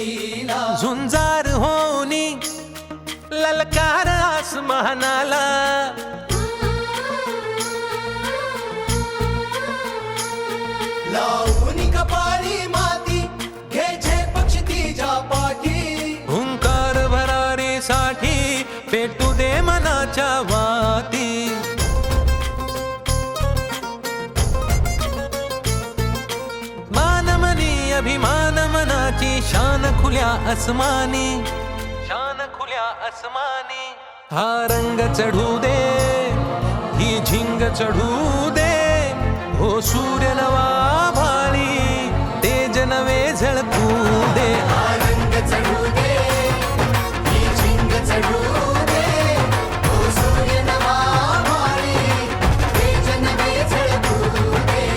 लीला झुंजार होनी ललकार आसमानाला लावून कपाळी माती घ्यायचे पक्ष तिच्या पाठी हुंकार भरारीसाठी पेटू दे मनाच्या वाती मानमनी अभिमान मनाची शान खुल्या आसमानी शान खुल्या आसमानी हा रंग चढू दे ही झिंग चढू दे हो सूर्य नवा भाळी तेज नवे झळकू दे रंग चढू दे ही झिंग चढू दे ओ सूर्य नवा भाळी तेज नवे झळकू दे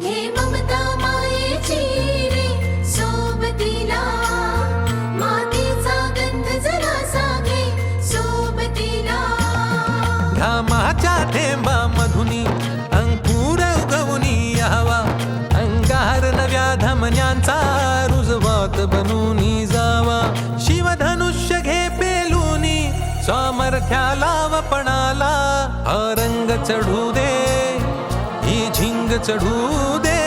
घे ममता मायेची रे सोबतीला मातीचा गंध जरासा घे सोबतीला घामाच्या थेंबा मधुनी अंकुर उगवूनी यावा अंगार नव्या धमन्यांचा रुजवात बनूनी जावा शिवधनुष्य घे पेलूनी सामर्थ्याला वपणाला हा रंग चढू दे ही झिंग चढू दे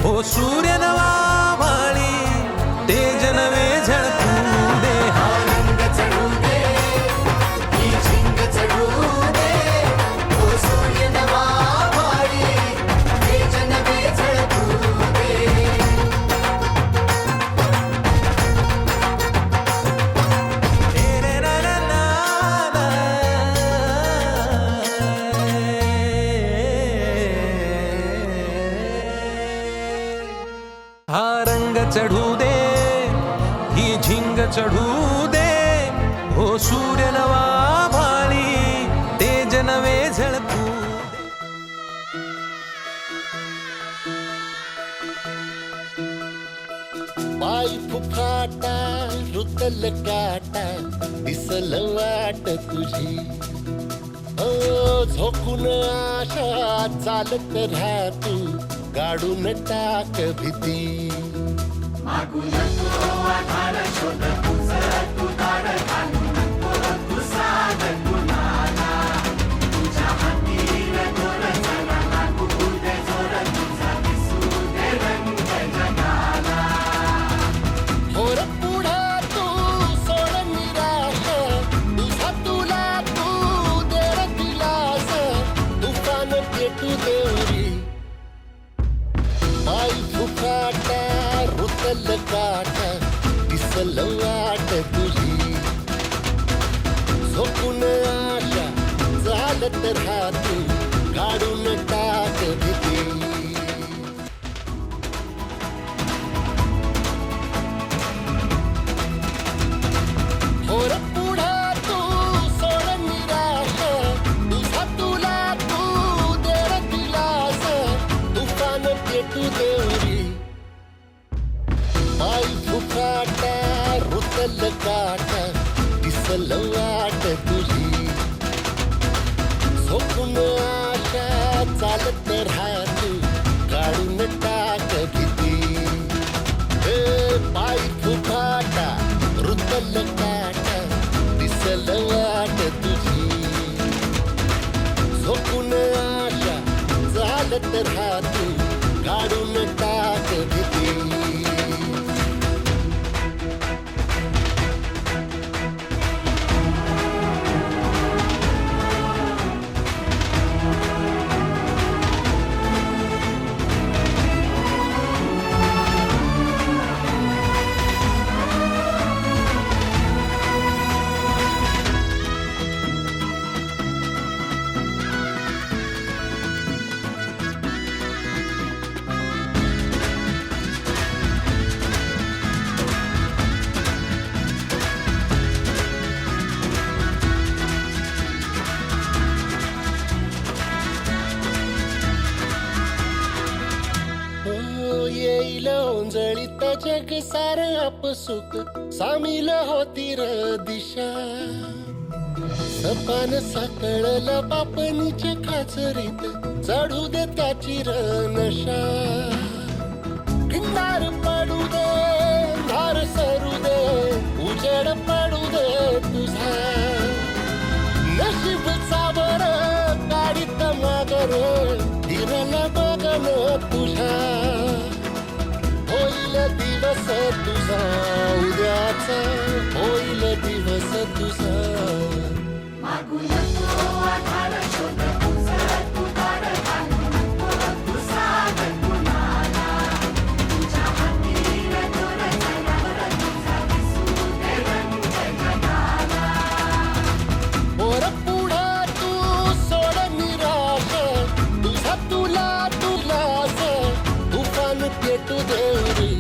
हो सूर्य नवा भाळी तेज नवे झळकू दे रंग चढू दे ही झिंग चढू दे ओ सूर्य नवा भाळी तेज नवे झळकू दे तेरे ना ना ना हा रंग चढू दे ही झिंग चढू दे हो सूर्य नवा भाळी तेज नवे झळकू पाय फुफाटा रुतल काटा दिसल वाट तुझी झोकून आशा चालत राहा तू गाडून टाक भीती होर पुढा तू सोड निराशा तुझा तुला तू देर दिलास तुफान पेटू देवरी पाय फुफाटा रुतल काटा दिसल वाट तुझी झोपून आशा चालत राहा तू काढून टाक भीती होर पुढा तू सोड निराशा तुझा तुला तू देर दिलास तुफान पेटू देवरी पाय फुफाटा रुतल काटा दिसल वाट तुझी झोपून आशा चालत राहा तू काढून टाक भीती पाय फुफाटा रुतल काटा दिसल वाट तुझी झोपून आशा चालत राहा तू काढून टाक भीती तुझे सारे अपसुख सामील होती र दिशा सपान साकळलं बापनीच्या खाचरीत चढू दे त्याची र नशा किनार पडू दे धार सरू दे उजेड पडू दे तुझा नशीब सावर गाडीत मागर हिरल बघन तुझा होईल दिवस तुझा उद्याचा होईल दिवस तुझा मागू नको आधार शोध तुझा तू दार घालू नको तू सागर कुणाला तुझ्या हाती दोर झाल्यावर तुझा दिसू दे रंग जगाला पोर पुढं तू सोड निराश तुझा तुला तुलास तुफान पेटू देवरी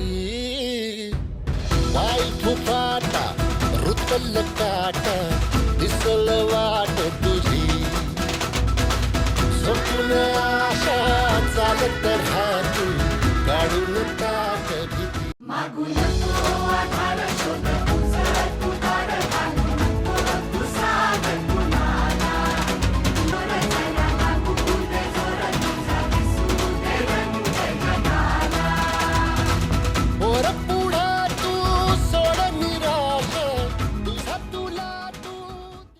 वाई फुफाटा रुतल काटा दिसल वाट तुझी स्वप्न आशा चालत राहतू काढून टाक भीती मागू नको